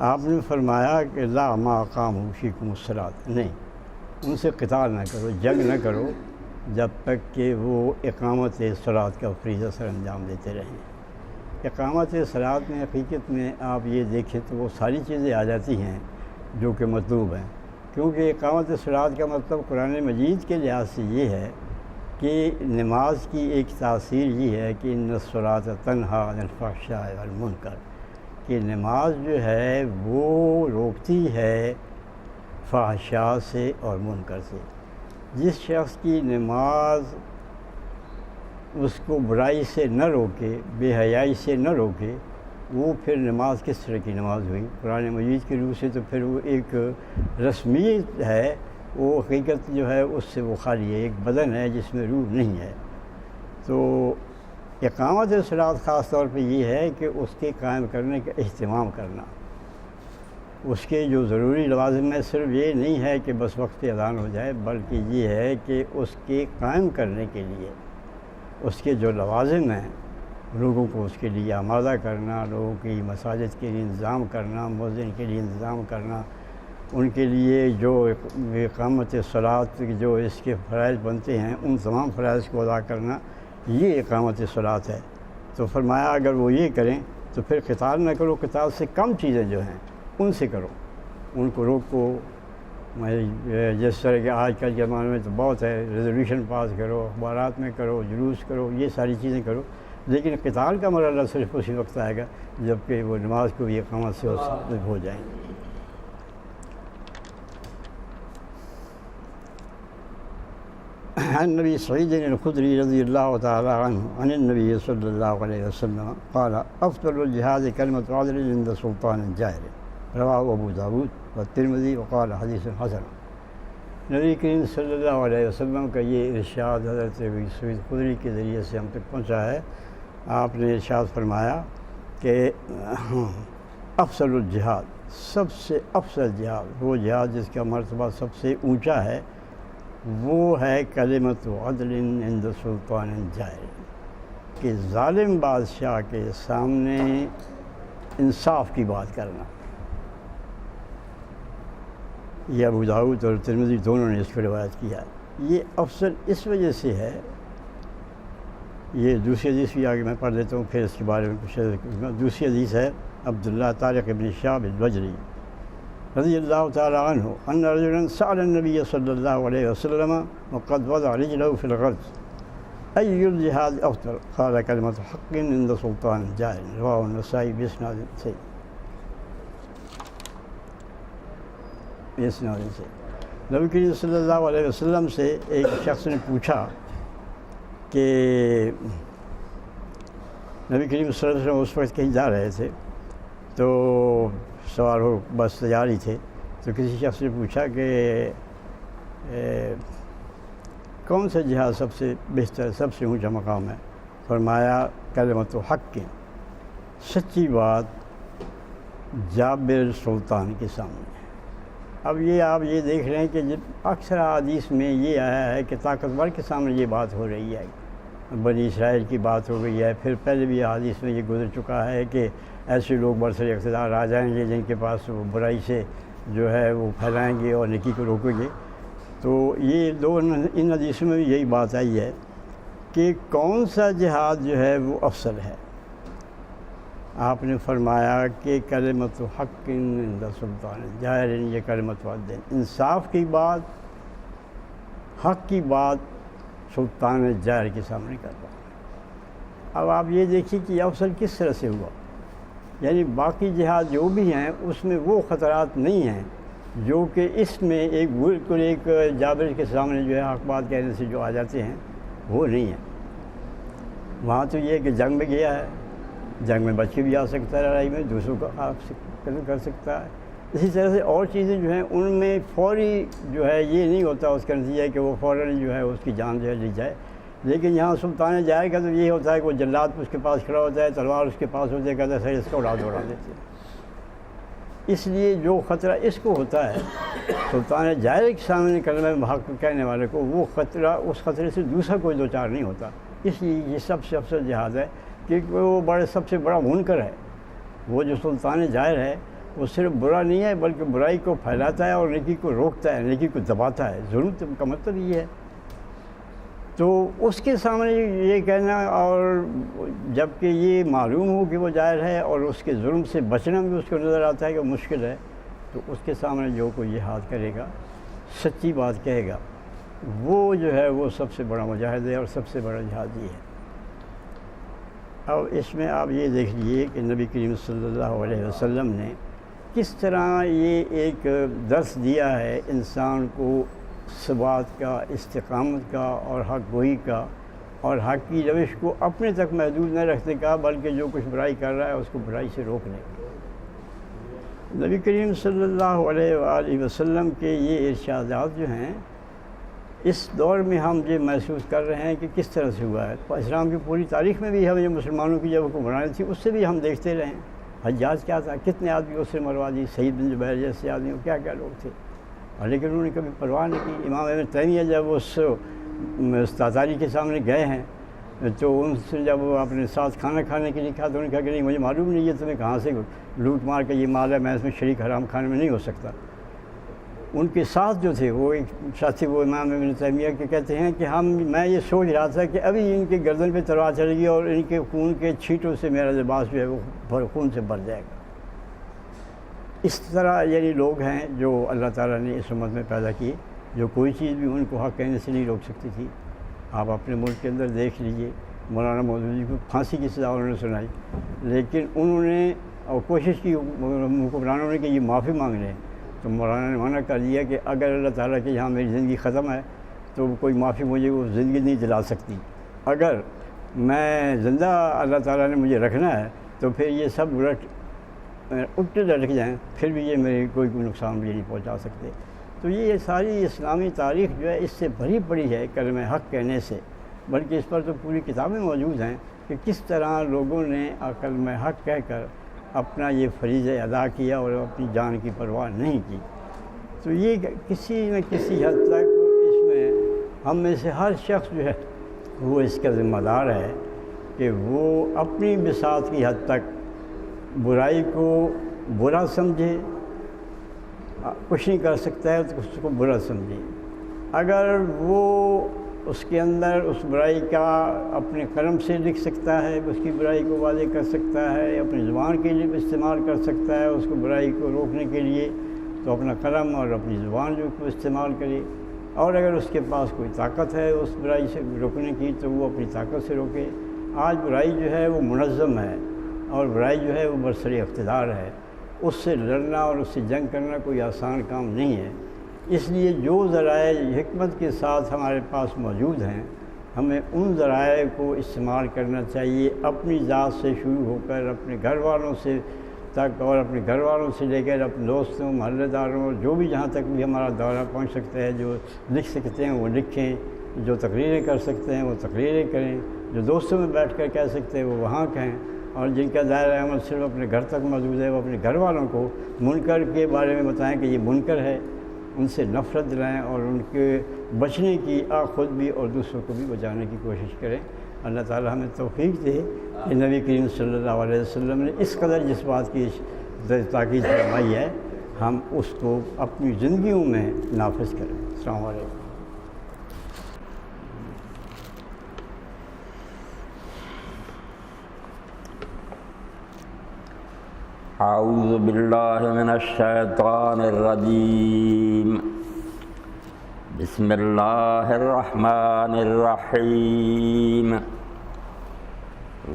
آپ نے فرمایا کہ لا ما اقاموا فیکم الصلاۃ، نہیں، ان سے قتال نہ کرو، جنگ نہ کرو جب تک کہ وہ اقامت صلاۃ کا فریضہ سر انجام دیتے رہیں۔ اقامت صلاۃ میں حقیقت میں آپ یہ دیکھیں تو وہ ساری چیزیں آ جاتی ہیں جو کہ مطلوب ہیں، کیونکہ اقامت صلاۃ کا مطلب قرآن مجید کے لحاظ سے یہ ہے کہ نماز کی ایک تاثیر یہ ہے کہ ان الصلاۃ تنہیٰ عن الفحشاء والمنکر، کہ نماز جو ہے وہ روکتی ہے فحشاء سے اور منکر سے۔ جس شخص کی نماز اس کو برائی سے نہ روکے، بے حیائی سے نہ روکے، وہ پھر نماز کس طرح کی نماز ہوئی؟ قرآن مجید کی روح سے تو پھر وہ ایک رسمیت ہے، وہ حقیقت جو ہے اس سے وہ خالی ہے، ایک بدن ہے جس میں روح نہیں ہے۔ تو اقامت صلاۃ خاص طور پہ یہ ہے کہ اس کے قائم کرنے کا اہتمام کرنا، اس کے جو ضروری لوازم ہے صرف یہ نہیں ہے کہ بس وقت پہ اذان ہو جائے، بلکہ یہ ہے کہ اس کے قائم کرنے کے لیے اس کے جو لوازم ہیں لوگوں کو اس کے لیے آمادہ کرنا، لوگوں کی مساجد کے لیے انتظام کرنا، مؤذن کے لیے انتظام کرنا، ان کے لیے جو اقامت صلاۃ جو اس کے فرائض بنتے ہیں ان تمام فرائض کو ادا کرنا، یہ اقامت صلاۃ ہے۔ تو فرمایا اگر وہ یہ کریں تو پھر قتال نہ کرو، قتال سے کم چیزیں جو ہیں ان سے کرو، ان کو روکو۔ جس طرح کہ آج کل کے زمانے میں تو بہت ہے، ریزولوشن پاس کرو، اخبارات میں کرو، جلوس کرو، یہ ساری چیزیں کرو، لیکن قتال کا مرحلہ صرف اسی وقت آئے گا جب کہ وہ نماز کو بھی اقامت سے ہو جائیں۔ عن نبی سعید الخدری رضی اللہ تعالی عنہ عن النبی صلی اللہ علیہ وسلم قال افضل الجہاد کلمۃ عدل عند سلطان جائر، رواہ ابو داود والترمذی وقال حدیث حسن۔ نبی کریم صلی اللہ علیہ وسلم کا یہ ارشاد حضرت سعید خدری کے ذریعے سے ہم تک پہنچا ہے۔ آپ نے ارشاد فرمایا کہ افضل الجہاد، سب سے افضل جہاد، وہ جہاد جس کا مرتبہ سب سے اونچا ہے، وہ ہے کلمۃ عدل عند سلطان جائر، کہ ظالم بادشاہ کے سامنے انصاف کی بات کرنا۔ یہ ابو داؤد اور ترمذی دونوں نے اس کو روایت کیا ہے۔ یہ افضل اس وجہ سے ہے، یہ دوسری حدیث بھی آگے میں پڑھ لیتا ہوں پھر اس کے بارے میں کچھ۔ دوسری حدیث ہے عبداللہ طارق بن شہاب البجلی رضی اللہ تعالی عنہ ان رجلا سأل النبی صلی اللہ علیہ وسلم وقد وضع رجله في الغرز ای الجہاد افضل قال کلمۃ حق عند سلطان جائر، رواه النسائی باسناد صحیح۔ نبی کریم صلی اللہ علیہ وسلم سے ایک شخص نے پوچھا کہ نبی کریم صلی اللہ علیہ وسلم اس وقت کہیں جا رہے تھے تو سوار ہو بس تیار ہی تھے، تو کسی شخص نے پوچھا کہ کون سا جہاد سب سے بہتر، سب سے اونچا مقام ہے؟ فرمایا کلمۃ حق، سچی بات جابر سلطان کے سامنے۔ اب یہ آپ یہ دیکھ رہے ہیں کہ اکثر حدیث میں یہ آیا ہے کہ طاقتور کے سامنے یہ بات ہو رہی ہے، بنی اسرائیل کی بات ہو گئی ہے، پھر پہلے بھی حدیث میں یہ گزر چکا ہے کہ ایسے لوگ برسر اقتدار آ جائیں گے جن کے پاس وہ برائی سے جو ہے وہ پھیلائیں گے اور نیکی کو روکیں گے۔ تو یہ ان حدیثوں میں بھی یہی بات آئی ہے کہ کون سا جہاد جو ہے وہ افضل ہے۔ آپ نے فرمایا کہ کلمۃ حق عند سلطان جائر، یہ کلمۃ عدل، انصاف کی بات، حق کی بات سلطان جائر کے سامنے کرنا۔ اب آپ یہ دیکھیے کہ یہ افضل کس طرح سے ہوا، یعنی باقی جہاد جو بھی ہیں اس میں وہ خطرات نہیں ہیں جو کہ اس میں ایک بالکل ایک جابر کے سامنے جو ہے حق بات کہنے سے جو آ جاتے ہیں وہ نہیں ہیں۔ وہاں تو یہ کہ جنگ میں گیا ہے، جنگ میں بچ کے بھی آ سکتا ہے، لڑائی میں دوسروں کا قتل کر سکتا ہے۔ اسی طرح سے اور چیزیں جو ہیں ان میں فوری جو ہے یہ نہیں ہوتا اس کا نتیجہ کہ وہ فوراً جو ہے اس کی جان جو ہے لی جائے، لیکن یہاں سلطان جائے گا تو یہ ہوتا ہے کہ وہ جلاد اس کے پاس کھڑا ہوتا ہے، تلوار اس کے پاس ہوتی ہے، کہتا ہے سر اس کو اڑا دیتے ہیں۔ اس لیے جو خطرہ اس کو ہوتا ہے سلطان جائر کے سامنے کلمہ حق کہنے والے کو، وہ خطرہ اس خطرے سے دوسرا کوئی دو چار نہیں ہوتا۔ اس لیے یہ سب سے افضل جہاد ہے، کیونکہ وہ سب سے بڑا منکر ہے۔ وہ جو سلطان جائر ہے وہ صرف برا نہیں ہے بلکہ برائی کو پھیلاتا ہے اور نیکی کو روکتا ہے، نیکی کو دباتا ہے۔ ظلم کا مطلب یہ ہے۔ تو اس کے سامنے یہ کہنا، اور جب کہ یہ معلوم ہو کہ وہ جائز ہے اور اس کے ظلم سے بچنا بھی اس کو نظر آتا ہے کہ مشکل ہے، تو اس کے سامنے جو کوئی جہاد کرے گا، سچی بات کہے گا، وہ جو ہے وہ سب سے بڑا مجاہد ہے اور سب سے بڑا جہادی ہے۔ اب اس میں آپ یہ دیکھ لیجئے کہ نبی کریم صلی اللہ علیہ وسلم نے کس طرح یہ ایک درس دیا ہے انسان کو ثبات کا، استقامت کا اور حق گوئی کا، اور حق کی روش کو اپنے تک محدود نہ رکھنے کا، بلکہ جو کچھ برائی کر رہا ہے اس کو برائی سے روکنے کا۔ نبی کریم صلی اللہ علیہ وآلہ وسلم کے یہ ارشادات جو ہیں، اس دور میں ہم یہ محسوس کر رہے ہیں کہ کس طرح سے ہوا ہے۔ اسلام کی پوری تاریخ میں بھی ہم یہ مسلمانوں کی جب حکمرانی تھی اس سے بھی ہم دیکھتے رہے ہیں۔ حجاج کیا تھا، کتنے آدمی اس سے مروا دی، سعید بن جبیر جیسے آدمی، کیا کیا لوگ تھے، اور لیکن انہوں نے کبھی پرواہ نہیں کی۔ امام ابن تیمیہ جب اس تاتاری کے سامنے گئے ہیں تو ان سے جب وہ اپنے ساتھ کھانا کھانے کے لیے کہا تو انہوں نے کہا کہ نہیں، مجھے معلوم نہیں ہے تمہیں کہاں سے لوٹ مار کے یہ مال ہے، میں اس میں شریک حرام کھانے میں نہیں ہو سکتا۔ ان کے ساتھ جو تھے وہ ایک ساتھی، وہ امام ابن تیمیہ کے کہتے ہیں کہ میں یہ سوچ رہا تھا کہ ابھی ان کے گردن پہ تلوار چلے گی اور ان کے خون کے چھینٹوں سے میرا لباس جو ہے وہ خون سے بھر جائے گا۔ اس طرح یعنی لوگ ہیں جو اللہ تعالیٰ نے اس امت میں پیدا کیے، جو کوئی چیز بھی ان کو حق کہنے سے نہیں روک سکتی تھی۔ آپ اپنے ملک کے اندر دیکھ لیجئے، مولانا مودودی کو پھانسی کی سزا انہوں نے سنائی، لیکن انہوں نے اور کوشش کی حکمرانوں نے کہ یہ معافی مانگ لیں، تو مولانا نے منع کر دیا کہ اگر اللہ تعالیٰ کے یہاں میری زندگی ختم ہے تو کوئی معافی مجھے وہ زندگی نہیں دلا سکتی، اگر میں زندہ اللہ تعالیٰ نے مجھے رکھنا ہے تو پھر یہ سب اٹھتے لٹک جائیں، پھر بھی یہ میری کوئی نقصان مجھے نہیں پہنچا سکتے۔ تو یہ ساری اسلامی تاریخ جو ہے اس سے بھری پڑی ہے کلمہ حق کہنے سے، بلکہ اس پر تو پوری کتابیں موجود ہیں کہ کس طرح لوگوں نے کلمہ حق کہہ کر اپنا یہ فریضہ ادا کیا اور اپنی جان کی پرواہ نہیں کی۔ تو یہ کسی نہ کسی حد تک اس میں ہم میں سے ہر شخص جو ہے وہ اس کا ذمہ دار ہے کہ وہ اپنی بساط کی حد تک برائی کو برا سمجھے، کچھ نہیں کر سکتا ہے تو اس کو برا سمجھے۔ اگر وہ اس کے اندر اس برائی کا اپنے قلم سے لکھ سکتا ہے، اس کی برائی کو واضح کر سکتا ہے، اپنی زبان کے لیے بھی استعمال کر سکتا ہے اس کو برائی کو روکنے کے لیے، تو اپنا قلم اور اپنی زبان جو کو استعمال کرے۔ اور اگر اس کے پاس کوئی طاقت ہے اس برائی سے روکنے کی تو وہ اپنی طاقت سے روکے۔ آج برائی جو ہے وہ منظم ہے اور برائی جو ہے وہ برسر اقتدار ہے، اس سے لڑنا اور اس سے جنگ کرنا کوئی آسان کام نہیں ہے۔ اس لیے جو ذرائع حکمت کے ساتھ ہمارے پاس موجود ہیں، ہمیں ان ذرائع کو استعمال کرنا چاہیے، اپنی ذات سے شروع ہو کر اپنے گھر والوں سے تک، اور اپنے گھر والوں سے لے کر اپنے دوستوں، محلے داروں، جو بھی جہاں تک بھی ہمارا دورہ پہنچ سکتا ہے، جو لکھ سکتے ہیں وہ لکھیں، جو تقریریں کر سکتے ہیں وہ تقریریں کریں، جو دوستوں میں بیٹھ کر کہہ سکتے ہیں وہ وہاں کہیں، اور جن کا دائرہ عمل صرف اپنے گھر تک موجود ہے وہ اپنے گھر والوں کو منکر کے بارے میں بتائیں کہ یہ منکر ہے، ان سے نفرت دلائیں اور ان کے بچنے کی خود بھی اور دوسروں کو بھی بچانے کی کوشش کریں۔ اللہ تعالیٰ ہمیں توفیق دے کہ نبی کریم صلی اللہ علیہ وسلم نے اس قدر جس بات کی تاکید فرمائی ہے ہم اس کو اپنی زندگیوں میں نافذ کریں۔ السلام علیکم۔ اعوذ باللہ من الشیطان الرجیم، بسم اللہ الرحمن الرحیم۔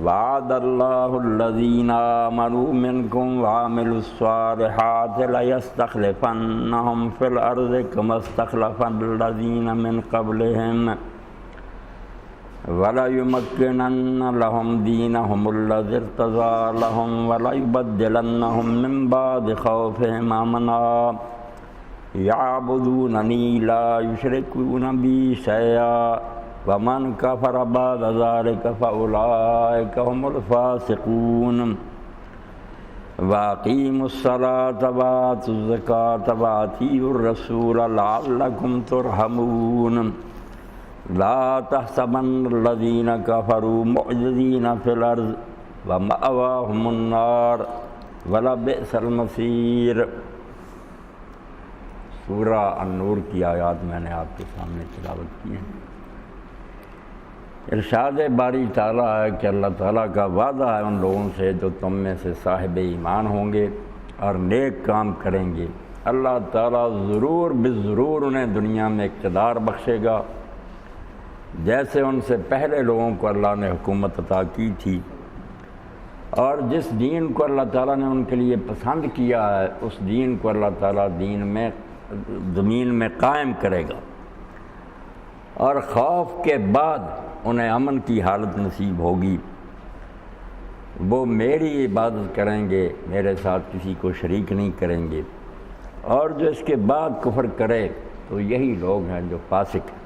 وعد اللہ الذین آمنوا منکم وعملوا الصالحات لیستخلفنہم فی الارض کما استخلف الذین من قبلہم وَلَيُمَكِّنَنَّ لَهُمْ دِينَهُمُ الَّذِي ارْتَضَىٰ لَهُمْ وَلَيُبَدِّلَنَّهُم مِّن بَعْدِ خَوْفِهِمْ أَمْنًا يَعْبُدُونَنِي لَا يُشْرِكُونَ بِي شَيْئًا وَمَن كَفَرَ بَعْدَ ذَلِكَ فَأُولَٰئِكَ هُمُ الْفَاسِقُونَ وَأَقِيمُوا الصَّلَاةَ وَآتُوا الزَّكَاةَ وَأَطِيعُوا الرَّسُولَ لَعَلَّكُمْ تُرْحَمُونَ لا تحسبن الذين كفروا معجزين في الأرض ومأواهم النار وَلَبِئْسَ الْمَصِيرُ۔ سورہ النور کی آیات میں نے آپ کے سامنے تلاوت کی ہیں۔ ارشاد باری تعالیٰ ہے کہ اللہ تعالیٰ کا وعدہ ہے ان لوگوں سے جو تم میں سے صاحب ایمان ہوں گے اور نیک کام کریں گے، اللہ تعالیٰ ضرور بالضرور انہیں دنیا میں اقتدار بخشے گا، جیسے ان سے پہلے لوگوں کو اللہ نے حکومت عطا کی تھی، اور جس دین کو اللہ تعالیٰ نے ان کے لیے پسند کیا ہے اس دین کو اللہ تعالیٰ زمین میں قائم کرے گا، اور خوف کے بعد انہیں امن کی حالت نصیب ہوگی۔ وہ میری عبادت کریں گے، میرے ساتھ کسی کو شریک نہیں کریں گے، اور جو اس کے بعد کفر کرے تو یہی لوگ ہیں جو فاسق ہیں۔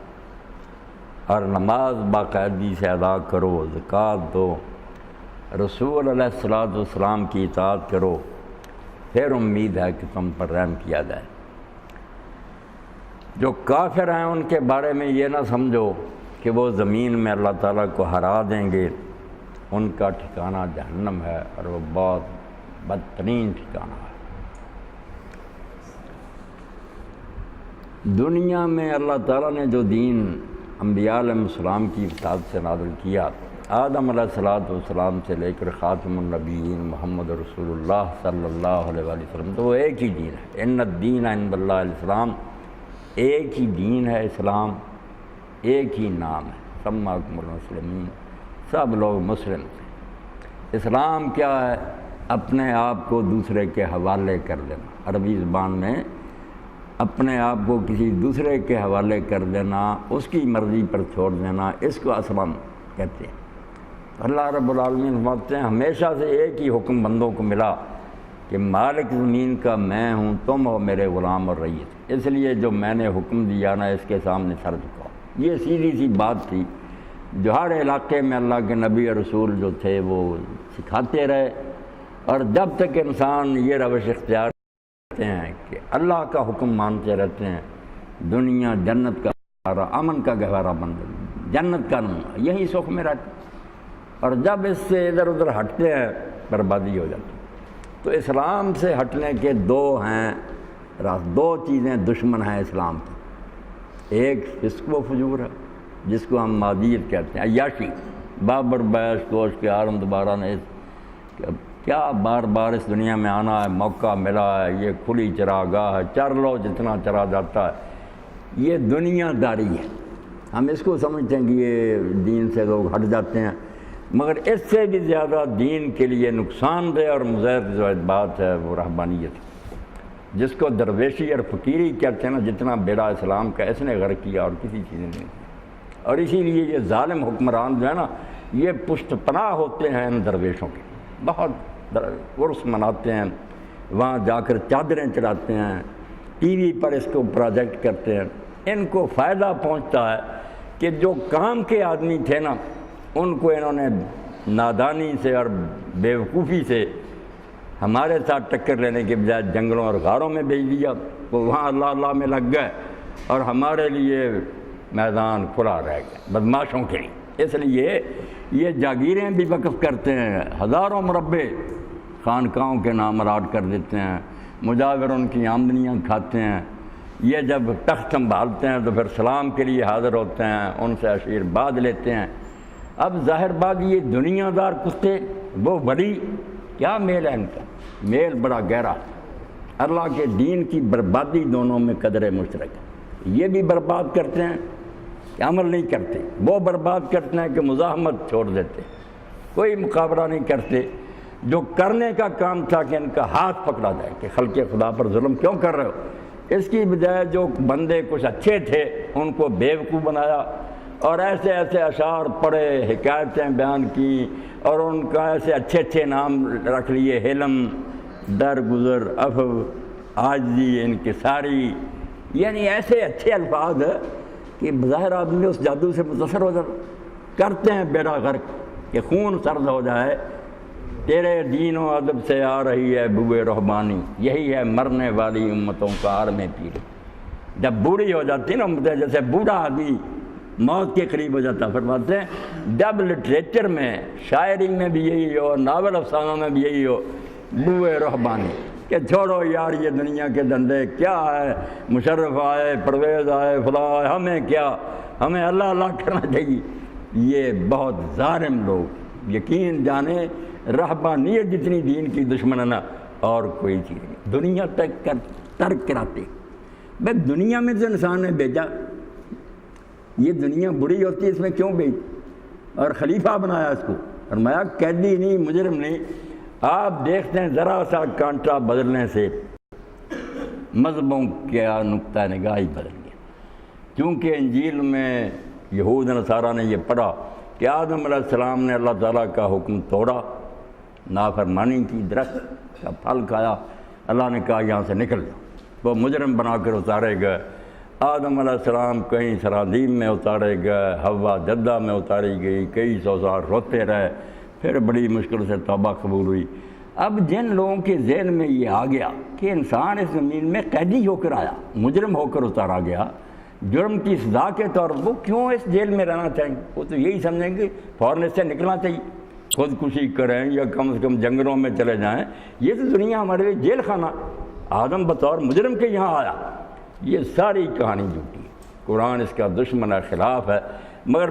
اور نماز باقاعدگی سے ادا کرو، زکوٰۃ دو، رسول علیہ الصلوۃ والسلام کی اطاعت کرو، پھر امید ہے کہ تم پر رحم کیا جائے۔ جو کافر ہیں ان کے بارے میں یہ نہ سمجھو کہ وہ زمین میں اللہ تعالیٰ کو ہرا دیں گے، ان کا ٹھکانہ جہنم ہے، اور وہ بہت بدترین ٹھکانہ ہے۔ دنیا میں اللہ تعالیٰ نے جو دین انبیاء علیہ السلام کی اطاعت سے نازل کیا، آدم علیہ السلام سے لے کر خاتم النبیین محمد رسول اللہ صلی اللہ علیہ وآلہ وسلم، تو وہ ایک ہی دین ہے۔ ان الدین عند اللہ الاسلام، ایک ہی دین ہے اسلام، ایک ہی نام ہے، سماکم المسلمین، سب لوگ مسلم تھے۔ اسلام کیا ہے؟ اپنے آپ کو دوسرے کے حوالے کر دینا، عربی زبان میں اپنے آپ کو کسی دوسرے کے حوالے کر دینا، اس کی مرضی پر چھوڑ دینا، اس کو اسلام کہتے ہیں۔ اللہ رب العالمین فرماتے ہیں ہمیشہ سے ایک ہی حکم بندوں کو ملا کہ مالک زمین کا میں ہوں، تم ہو میرے غلام اور رعیت، اس لیے جو میں نے حکم دیا نا اس کے سامنے سر جھکاؤ۔ یہ سیدھی سی بات تھی جو ہر علاقے میں اللہ کے نبی اور رسول جو تھے وہ سکھاتے رہے، اور جب تک انسان یہ روش اختیار کرتے ہیں کہ اللہ کا حکم مانتے رہتے ہیں، دنیا جنت کا گہوارہ، امن کا گہوارہ بن جاتی، جنت کا نمونہ، یہی سکھ میں رہتے، اور جب اس سے ادھر ادھر ہٹتے ہیں بربادی ہو جاتی۔ تو اسلام سے ہٹنے کے دو چیزیں دشمن ہیں اسلام کی، ایک فسق و فجور ہے جس کو ہم مادیت کہتے ہیں، عیاشی، بابر بیش کوش کے عالم دوبارہ نے کیا بار بار اس دنیا میں آنا ہے، موقع ملا ہے، یہ کھلی چراگاہ ہے، چر لو جتنا چرا جاتا ہے، یہ دنیا داری ہے۔ ہم اس کو سمجھتے ہیں کہ یہ دین سے لوگ ہٹ جاتے ہیں، مگر اس سے بھی زیادہ دین کے لیے نقصان دہ اور مضر جو بات ہے وہ رہبانیت ہے، جس کو درویشی اور فقیری کہتے ہیں نا، جتنا بیڑا اسلام کا اس نے غرق کیا اور کسی چیز نے نہیں کیا۔ اور اسی لیے یہ ظالم حکمران جو ہے نا، یہ پشت پناہ ہوتے ہیں ان درویشوں کے، بہت عرس مناتے ہیں، وہاں جا کر چادریں چڑھاتے ہیں، ٹی وی پر اس کو پروجیکٹ کرتے ہیں۔ ان کو فائدہ پہنچتا ہے کہ جو کام کے آدمی تھے نا، ان کو انہوں نے نادانی سے اور بیوقوفی سے ہمارے ساتھ ٹکر لینے کے بجائے جنگلوں اور غاروں میں بھیج دیا، وہ وہاں اللہ اللہ میں لگ گئے، اور ہمارے لیے میدان کھلا رہ گیا بدماشوں کے لیے۔ اس لیے یہ جاگیریں بھی وقف کرتے ہیں، ہزاروں مربع خانقاہوں کے نام الاٹ کر دیتے ہیں، مجاور ان کی آمدنیاں کھاتے ہیں۔ یہ جب تخت سنبھالتے ہیں تو پھر سلام کے لیے حاضر ہوتے ہیں، ان سے آشیرواد لیتے ہیں۔ اب ظاہر بات یہ دنیا دار کتے وہ بڑی کیا میل ہے ان کا، میل بڑا گہرا، اللہ کے دین کی بربادی دونوں میں قدر مشترک ہے۔ یہ بھی برباد کرتے ہیں کہ عمل نہیں کرتے، وہ برباد کرتے ہیں کہ مزاحمت چھوڑ دیتے، کوئی مقابلہ نہیں کرتے۔ جو کرنے کا کام تھا کہ ان کا ہاتھ پکڑا جائے کہ خلق خدا پر ظلم کیوں کر رہے ہو، اس کی بجائے جو بندے کچھ اچھے تھے ان کو بیوقوف بنایا، اور ایسے ایسے اشعار پڑھے، حکایتیں بیان کی، اور ان کا ایسے اچھے اچھے نام رکھ لیے، حلم، درگزر، عفو، عاجزی، انکساری، یعنی ایسے اچھے الفاظ کہ بظاہر آدمی اس جادو سے متاثر ہو جاتا، کرتے ہیں بیڑا غرق کہ خون سرد ہو جائے۔ تیرے دین و ادب سے آ رہی ہے بوئے روحانی، یہی ہے مرنے والی امتوں کا عالم پیر۔ جب بوڑھی ہو جاتی نا امتیں، جیسے بوڑھا آدمی موت کے قریب ہو جاتا، فرماتے ہیں جب لٹریچر میں، شاعری میں بھی یہی ہو، ناول افسانوں میں بھی یہی ہو بوئے رہبانی کہ چھوڑو یار یہ دنیا کے دندے، کیا ہے مشرف آئے پرویز آئے فلاں آئے، ہمیں کیا، ہمیں اللہ اللہ کرنا چاہیے۔ یہ بہت ظالم لوگ، یقین جانے رہبانیت جتنی دین کی دشمن ہے نا اور کوئی چیز نہیں۔ دنیا ترک کراتے، بھائی دنیا میں جو انسان نے بھیجا، یہ دنیا بری ہوتی ہے، اس میں کیوں بھیج، اور خلیفہ بنایا اس کو، فرمایا قیدی نہیں مجرم نہیں۔ آپ دیکھتے ہیں ذرا سا کانٹا بدلنے سے مذہبوں کا نقطہ نگاہ بدل گیا، کیونکہ انجیل میں یہود نصارہ نے یہ پڑھا کہ آدم علیہ السلام نے اللہ تعالیٰ کا حکم توڑا، نافرمانی کی، درخت کا پھل کھایا، اللہ نے کہا یہاں سے نکل جاؤ، وہ مجرم بنا کر اتارے گئے۔ آدم علیہ السلام کہیں سرادیم میں اتارے گئے، حوا جدہ میں اتاری گئی، کئی سو سال روتے رہے، پھر بڑی مشکل سے توبہ قبول ہوئی۔ اب جن لوگوں کے ذہن میں یہ آ گیا کہ انسان اس زمین میں قیدی ہو کر آیا، مجرم ہو کر اتارا گیا، جرم کی سزا کے طور پر وہ کیوں اس جیل میں رہنا چاہیں گے؟ وہ تو یہی سمجھیں گے فوراً اس سے نکلنا چاہیے، خودکشی کریں یا کم سے کم جنگلوں میں چلے جائیں۔ یہ تو دنیا ہمارے لیے جیل خانہ، آدم بطور مجرم کے یہاں آیا، یہ ساری کہانی جھوٹی ہے، قرآن اس کا دشمن ہے، خلاف ہے، مگر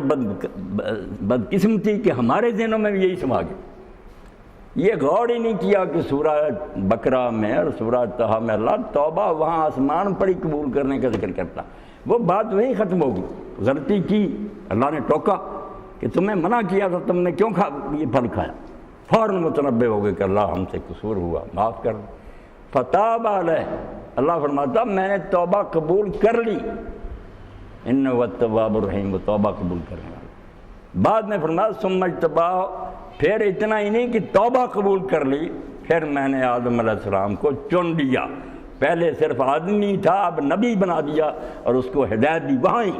بدقسمتی کہ ہمارے ذہنوں میں بھی یہی سما گیا۔ یہ غور ہی نہیں کیا کہ سورہ بقرہ میں اور سورہ طہ میں اللہ توبہ وہاں آسمان پر ہی قبول کرنے کا ذکر کرتا، وہ بات وہیں ختم ہوگی۔ غلطی کی، اللہ نے ٹوکا کہ تمہیں منع کیا تھا، تم نے کیوں یہ پھل کھایا، فوراً متنبہ ہو گئے کہ اللہ ہم سے قصور ہوا، معاف کر۔ فتاب علیہ، اللہ فرماتا میں نے توبہ قبول کر لی، انہ هو التواب الرحیم، وہ توبہ قبول کرنے والا۔ بعد میں فرمایا ثم اجتباہ، پھر اتنا ہی نہیں کہ توبہ قبول کر لی، پھر میں نے آدم علیہ السلام کو چن لیا، پہلے صرف آدمی تھا اب نبی بنا دیا، اور اس کو ہدایت دی، وہاں ہی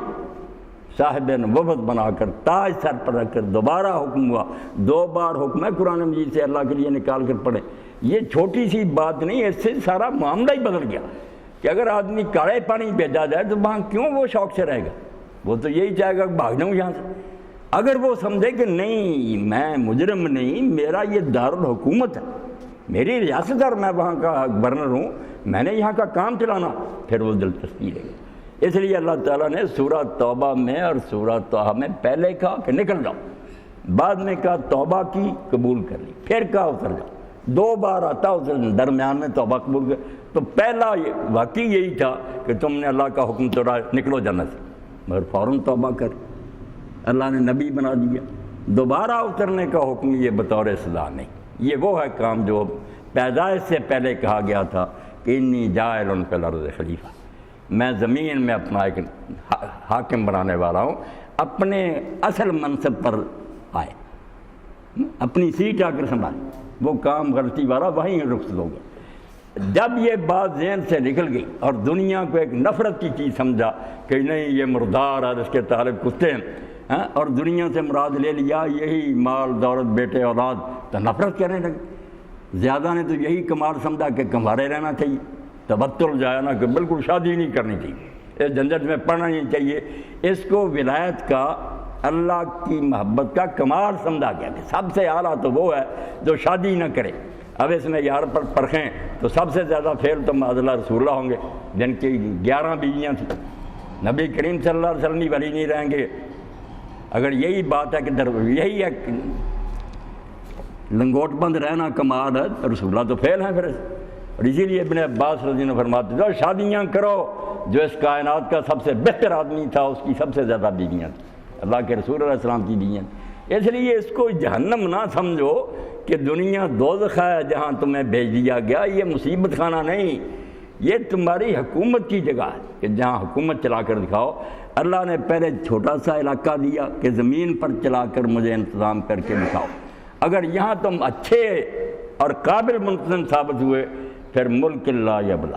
صاحب نبوت بنا کر تاج سر پر رکھ کر دوبارہ حکم ہوا۔ 2 بار حکم ہے قرآن مجید سے، اللہ کے لیے نکال کر پڑھیں، یہ چھوٹی سی بات نہیں، اس سے سارا معاملہ ہی بدل گیا کہ اگر آدمی کاڑے پانی بھیجا جائے تو وہاں کیوں وہ شوق سے رہے گا، وہ تو یہی چاہے گا کہ بھاگ جاؤں یہاں سے۔ اگر وہ سمجھے کہ نہیں میں مجرم نہیں، میرا یہ دارالحکومت ہے، میری ریاست اور میں وہاں کا گورنر ہوں، میں نے یہاں کا کام چلانا، پھر وہ دلچسپی لے گا۔ اس لیے اللہ تعالیٰ نے سورہ توبہ میں اور سورہ طہ میں پہلے کہا کہ نکل جاؤ، بعد میں کہا توبہ کی قبول کر لی، پھر کہا اتر جاؤ، 2 بار آتا اتر، درمیان میں توبہ قبول کر۔ تو پہلا واقعی یہی تھا کہ تم نے اللہ کا حکم توڑا، نکلو جنت سے، مگر فوراً توبہ کر، اللہ نے نبی بنا دیا۔ دوبارہ اترنے کا حکم یہ بطور سزا نہیں، یہ وہ ہے کام جو پیدائش سے پہلے کہا گیا تھا کہ انی جاعل فی الارض خلیفہ، میں زمین میں اپنا ایک حاکم بنانے والا ہوں۔ اپنے اصل منصب پر آئے، اپنی سیٹ آ کر سنبھالے، وہ کام غلطی والا وہیں رخصت ہو گیا۔ جب یہ بات ذہن سے نکل گئی اور دنیا کو ایک نفرت کی چیز سمجھا کہ نہیں یہ مردار ہے، اس کے طالب کتے ہیں، اور دنیا سے مراد لے لیا یہی مال دولت بیٹے اولاد، تو نفرت کرنے لگے۔ زیادہ نے تو یہی کمال سمجھا کہ کمارے رہنا چاہیے، تبتل جائے نا کہ بالکل شادی نہیں کرنی چاہیے، اس جھنجھٹ میں پڑنا نہیں چاہیے۔ اس کو ولایت کا، اللہ کی محبت کا کمال سمجھا گیا کہ سب سے اعلیٰ تو وہ ہے جو شادی نہ کرے۔ اب اس میں یار پر پرکھیں تو سب سے زیادہ فیل تو معاذ رسول اللہ ہوں گے جن کی 11 بیویاں تھیں۔ نبی کریم صلی اللہ علیہ وسلم بھی ولی نہیں رہیں گے۔ اگر یہی بات ہے کہ یہی ہے لنگوٹ بند رہنا کمال ہے، رسول اللہ تو فیل ہیں پھر۔ اور اسی لیے ابن عباس رضی اللہ عنہ فرماتے جو شادیاں کرو، جو اس کائنات کا سب سے بہتر آدمی تھا اس کی سب سے زیادہ بیویاں تھیں، اللہ کے رسول علیہ السلام کی بیویاں۔ اس لیے اس کو جہنم نہ سمجھو کہ دنیا دوزخ ہے جہاں تمہیں بھیج دیا گیا، یہ مصیبت خانہ نہیں، یہ تمہاری حکومت کی جگہ ہے کہ جہاں حکومت چلا کر دکھاؤ۔ اللہ نے پہلے چھوٹا سا علاقہ دیا کہ زمین پر چلا کر مجھے انتظام کر کے دکھاؤ، اگر یہاں تم اچھے اور قابل منتظم ثابت ہوئے پھر ملک لا یبلا،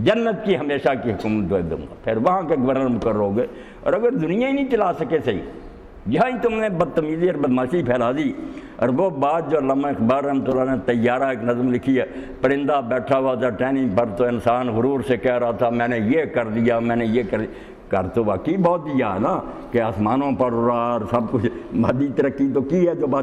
جنت کی ہمیشہ کی حکومت دے دوں گا، پھر وہاں کے گورنر مقرر ہو گئے۔ اور اگر دنیا ہی نہیں چلا سکے صحیح، یہاں ہی تم نے بدتمیزی اور بدماشی پھیلا دی، اور وہ بات جو علامہ اقبال رحمۃ اللہ نے طیارہ ایک نظم لکھی ہے، پرندہ بیٹھا ہوا تھا ٹہنی پر تو انسان غرور سے کہہ رہا تھا میں نے یہ کر دیا، میں نے یہ کر دیا۔ کر تو واقعی بہت دیا ہے نا کہ آسمانوں پر اور سب کچھ مادی ترقی تو کی ہے جو بات